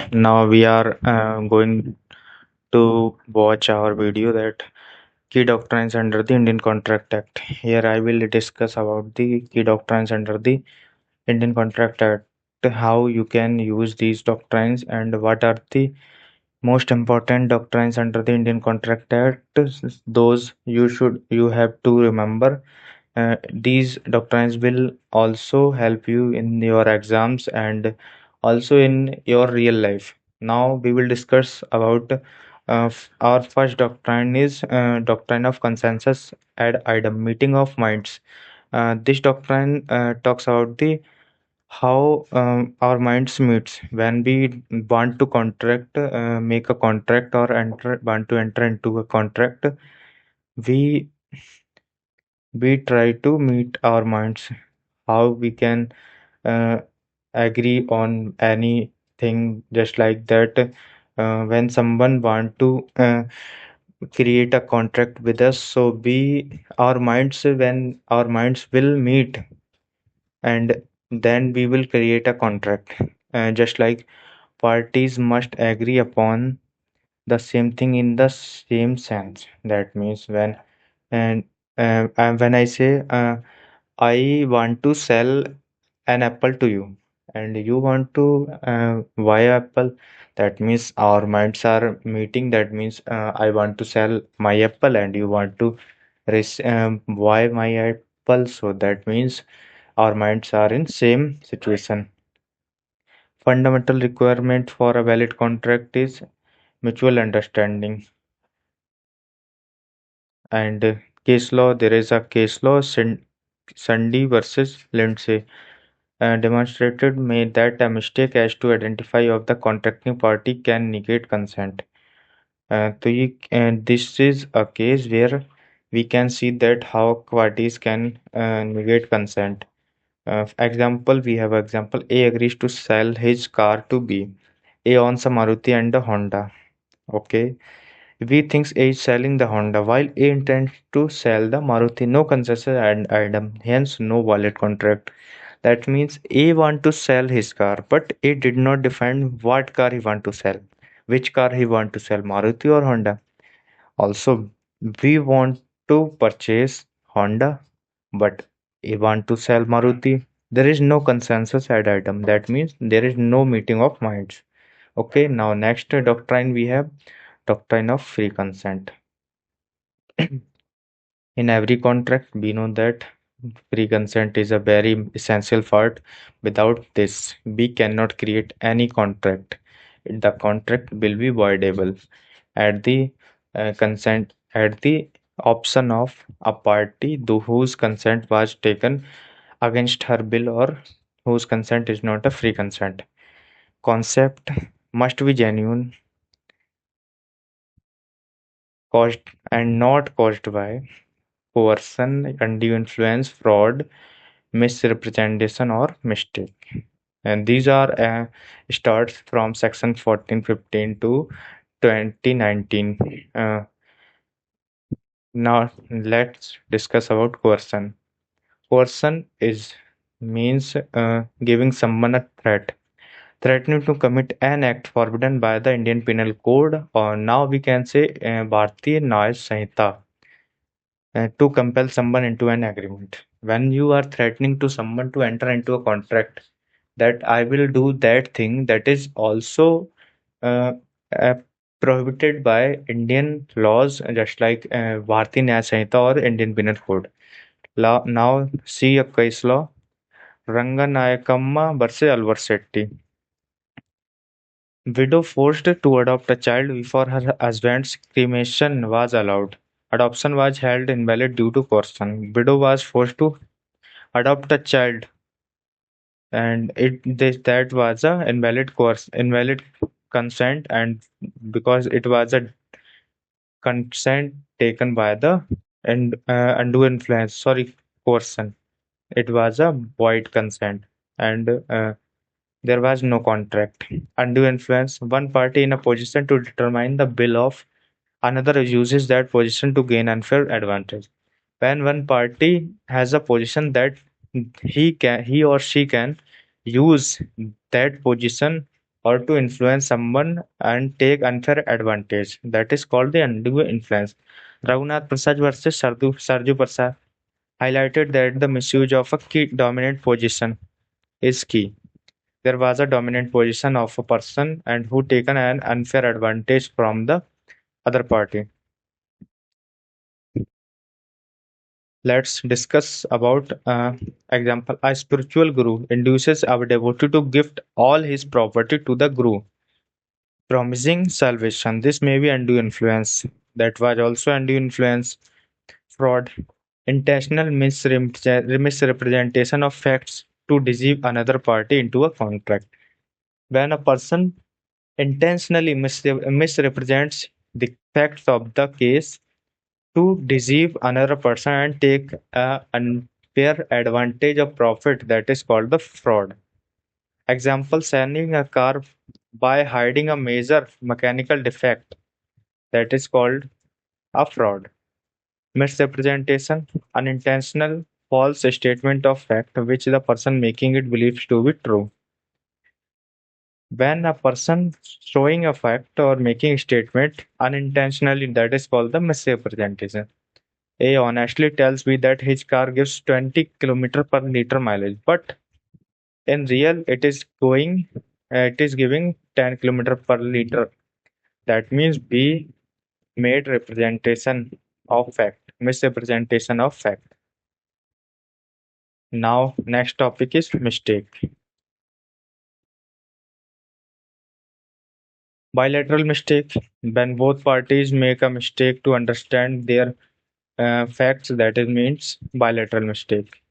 Now we are going to watch our video that key doctrines under the Indian Contract Act. Here I will discuss about the key doctrines under the Indian Contract Act, how you can use these doctrines and what are the most important doctrines under the Indian Contract Act. Those you have to remember. These doctrines will also help you in your exams and also in your real life. Now we will discuss about our first doctrine is doctrine of consensus ad idem, meeting of minds. This doctrine talks about the how our minds meets when we want to make a contract or want to enter into a contract. We we try to meet our minds how we can uh, agree on anything just like that. When someone want to create a contract with us, so we our minds when our minds will meet, and then we will create a contract. Just like parties must agree upon the same thing in the same sense. That means and when I say I want to sell an apple to you and you want to buy apple, that means our minds are meeting. That means I want to sell my apple and you want to buy my apple, so that means our minds are in same situation. Fundamental requirement for a valid contract is mutual understanding. And case law, there is a case law, Sunday versus Lindsay, demonstrated made that a mistake as to identify of the contracting party can negate consent. This is a case where we can see that how parties can negate consent. Example, we have example A agrees to sell his car to B. A owns a Maruti and a Honda. Okay, B thinks A is selling the Honda while A intends to sell the Maruti. No consensus and item, hence no valid contract. That means A want to sell his car, but A did not define what car he want to sell, which car he want to sell, Maruti or Honda. Also, we want to purchase Honda, but A want to sell Maruti. There is no consensus at item. That means there is no meeting of minds. Okay, now next doctrine we have doctrine of free consent. In every contract, we know that free consent is a very essential part. Without this, we cannot create any contract. The contract will be voidable at the consent at the option of a party whose consent was taken against her bill or whose consent is not a free consent. Concept must be genuine, caused and not caused by coercion, undue influence, fraud, misrepresentation, or mistake. And these are starts from section 1415 to 2019. Now let's discuss about coercion. Coercion is means giving someone a threatening to commit an act forbidden by the Indian Penal Code, or now we can say Bharatiya Nyaya Sanhita, to compel someone into an agreement. When you are threatening to someone to enter into a contract, that I will do that thing that is also uh, uh, prohibited by Indian laws, just like Bharatiya Nyaya Sanhita or Indian Penal Code. Now see a case law, Ranganayakama versus Alvar Shetty. Widow forced to adopt a child before her husband's cremation was allowed. Adoption was held invalid due to coercion. Widow was forced to adopt a child, and that was a invalid consent, and because it was a consent taken by the and undue influence. Sorry, coercion. It was a void consent, and there was no contract. Undue influence. One party in a position to determine the bill of another uses that position to gain unfair advantage. When one party has a position that he or she can use that position or to influence someone and take unfair advantage. That is called the undue influence. Raghunath Prasad versus Sarju Prasad highlighted that the misuse of a key dominant position is key. There was a dominant position of a person and who taken an unfair advantage from the other party. Let's discuss about example. A spiritual guru induces our devotee to gift all his property to the guru, promising salvation. This may be undue influence. That was also undue influence. Fraud, intentional misrepresentation of facts to deceive another party into a contract. When a person intentionally misrepresents the facts of the case to deceive another person and take a unfair advantage of profit, that is called the fraud. Example, selling a car by hiding a major mechanical defect, that is called a fraud. Misrepresentation, unintentional false statement of fact which the person making it believes to be true. When a person showing a fact or making a statement unintentionally, that is called the misrepresentation. A honestly tells me that his car gives 20 kilometer per liter mileage, but in real it is giving 10 kilometer per liter. That means B made representation of fact, misrepresentation of fact. Now next topic is mistake. Bilateral mistake, when both parties make a mistake to understand their facts, that is means bilateral mistake.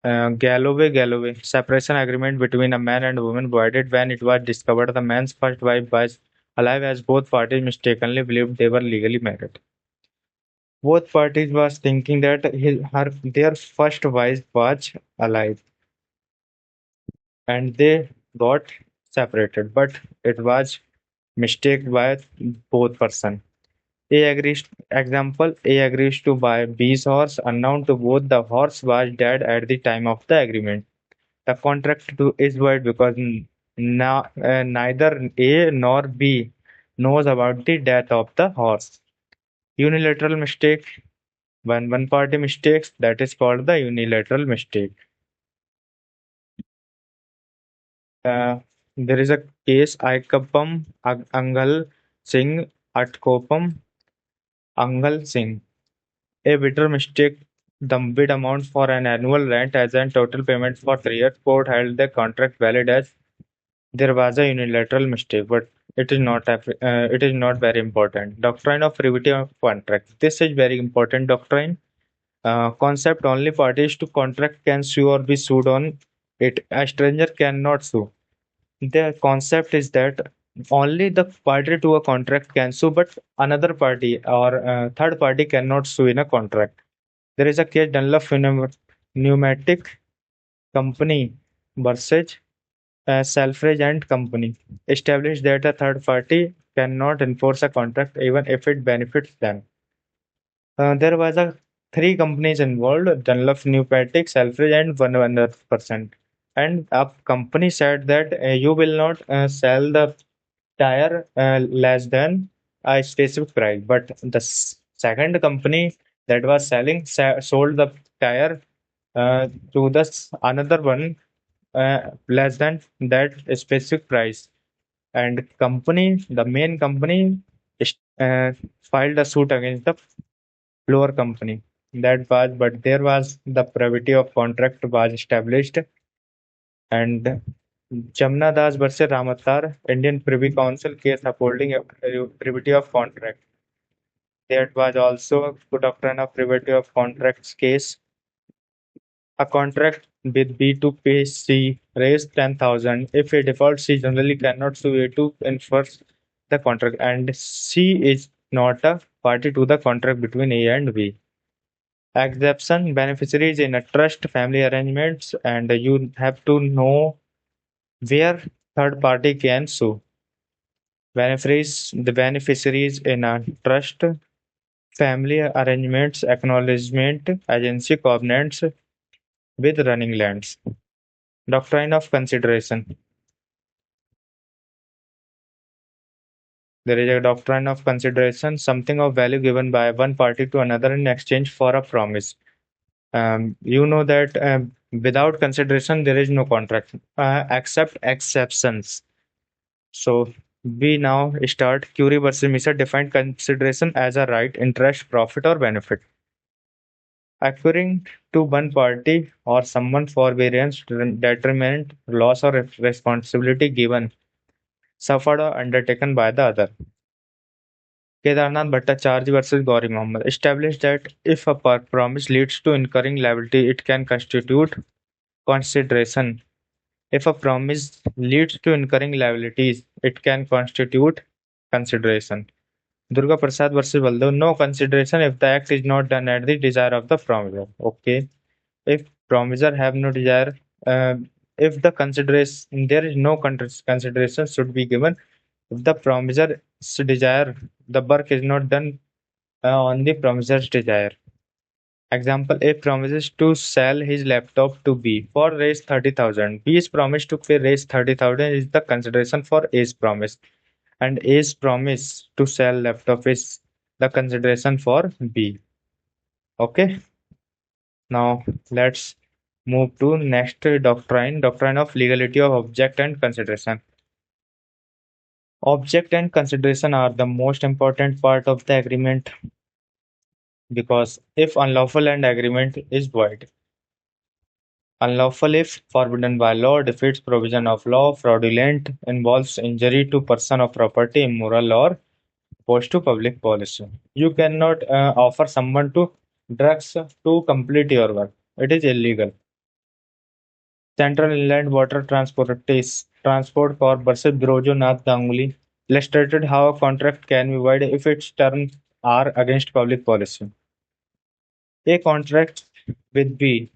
Galloway separation agreement between a man and a woman voided when it was discovered the man's first wife was alive as both parties mistakenly believed they were legally married. Both parties was thinking that their first wife was alive and they got separated, but it was mistake by both person. A agrees example A agrees to buy B's horse. Unknown to both, the horse was dead at the time of the agreement. The is void because neither A nor B knows about the death of the horse. Unilateral mistake. When one party mistakes, that is called the unilateral mistake. Uh, there is a case Aikapam Angal Singh Atkopam Angal Singh. A bidder mistake the bid amount for an annual rent as a total payment for 3 years. Court held the contract valid as there was a unilateral mistake, but it is not very important. Doctrine of privity of contract. This is very important doctrine. Concept only parties to contract can sue or be sued on it. A stranger cannot sue. The concept is that only the party to a contract can sue, but another party or third party cannot sue in a contract. There is a case Dunlop Pneumatic Company versus Selfridge and Company established that a third party cannot enforce a contract even if it benefits them. There was a three companies involved: Dunlop Pneumatic, Selfridge, and one other person. And a company said that you will not sell the tire less than a specific price. But the second company that was sold the tire to the another one less than that specific price. And the main company, uh, filed a suit against the lower company. But there was the privity of contract was established, and Jamna Das versus Ramatar, Indian Privy Council case upholding a privity of contract. That was also a doctrine of privity of contracts case. A contract with B to pay C raised 10,000. If he defaults, C generally cannot sue A to enforce the contract, and C is not a party to the contract between A and B. Exception beneficiaries in a trust family arrangements, and you have to know where third party can sue. The beneficiaries in a trust, family arrangements, acknowledgement, agency covenants with running lands. Doctrine of consideration. There is a doctrine of consideration, something of value given by one party to another in exchange for a promise. You know that without consideration, there is no contract, except exceptions. So we now start. Curie versus Miser defined consideration as a right, interest, profit, or benefit accruing to one party or someone for variance, detriment, loss, or responsibility given, suffered, or undertaken by the other. Kedarnath Bhattacharya versus Gauri Muhammad established that if a promise leads to incurring liability, it can constitute consideration. If a promise leads to incurring liabilities, it can constitute consideration. Durga Prasad versus Baldev, no consideration if the act is not done at the desire of the promiser. Okay. If promiser have no desire, uh, if the consideration, there is no consideration should be given. If the promiser's desire, the work is not done on the promiser's desire. Example: A promises to sell his laptop to B for raise 30,000. B is promised to pay raise 30,000 is the consideration for A's promise, and A's promise to sell laptop is the consideration for B. Okay, now let's move to next doctrine, doctrine of legality of object and consideration. Object and consideration are the most important part of the agreement because if unlawful and agreement is void. Unlawful if forbidden by law, defeats provision of law, fraudulent, involves injury to person or property, immoral or opposed to public policy. You cannot offer someone to drugs to complete your work. It is illegal. Central Inland Water Transport Corp versus Brojo Nath Ganguly illustrated how a contract can be void if its terms are against public policy. A contract with B.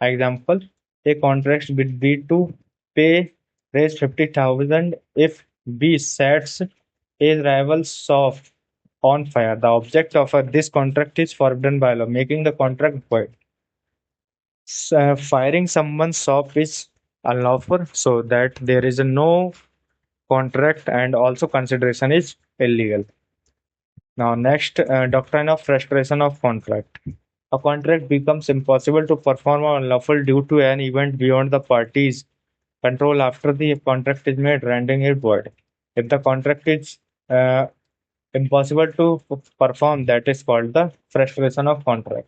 Example: A contract with B to pay raise 50,000 if B sets a rival shop on fire. The object of this contract is forbidden by law, making the contract void. Firing someone's shop is unlawful, so that there is no contract and also consideration is illegal. Now, next, doctrine of frustration of contract. A contract becomes impossible to perform or unlawful due to an event beyond the parties' control after the contract is made, rendering it void. If the contract is uh, impossible to perform, that is called the frustration of contract.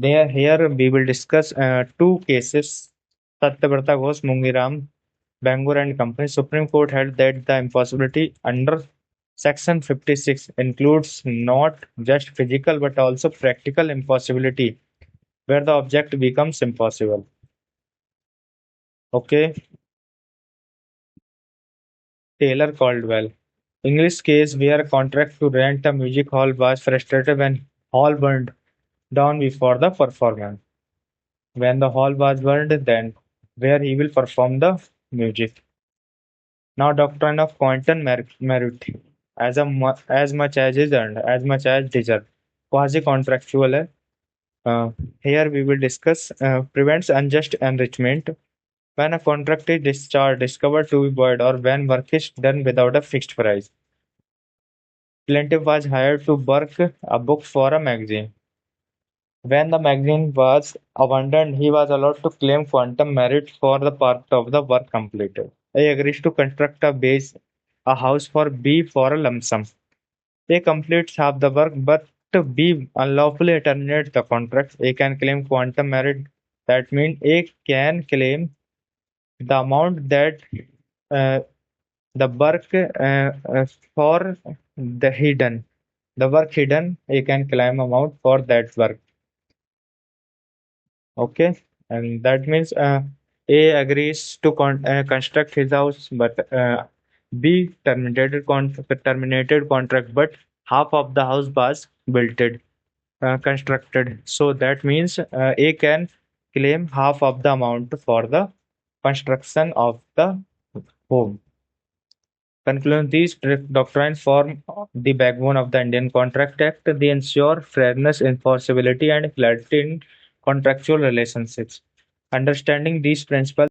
Here we will discuss two cases: Satyavrata Ghosh, Mungiram, Bangur and Company. Supreme Court held that the impossibility under Section 56 includes not just physical but also practical impossibility, where the object becomes impossible. Okay, Taylor Caldwell. English case where a contract to rent a music hall was frustrated when hall burned down before the performance. When the hall was burned, then where he will perform the music. Now, doctrine of quantum merit, as much as is earned, as much as deserved. Quasi-contractual है. Here we will discuss prevents unjust enrichment when a contract is discharged, discovered to be void, or when work is done without a fixed price. Plaintiff was hired to work a book for a magazine. When the magazine was abandoned, he was allowed to claim quantum merit for the part of the work completed. A agrees to construct a house for B for a lump sum. A completes half the work, but B unlawfully terminates the contract. A can claim quantum merit. That means A can claim the amount that uh, the work for the hidden. The work hidden, A can claim amount for that work. Okay, and that means A agrees to construct his house, but B terminated contract, but half of the house was built constructed. So that means A can claim half of the amount for the construction of the home. Conclusion: These doctrines form the backbone of the Indian Contract Act. They ensure fairness, enforceability, and clarity in contractual relationships. Understanding these principles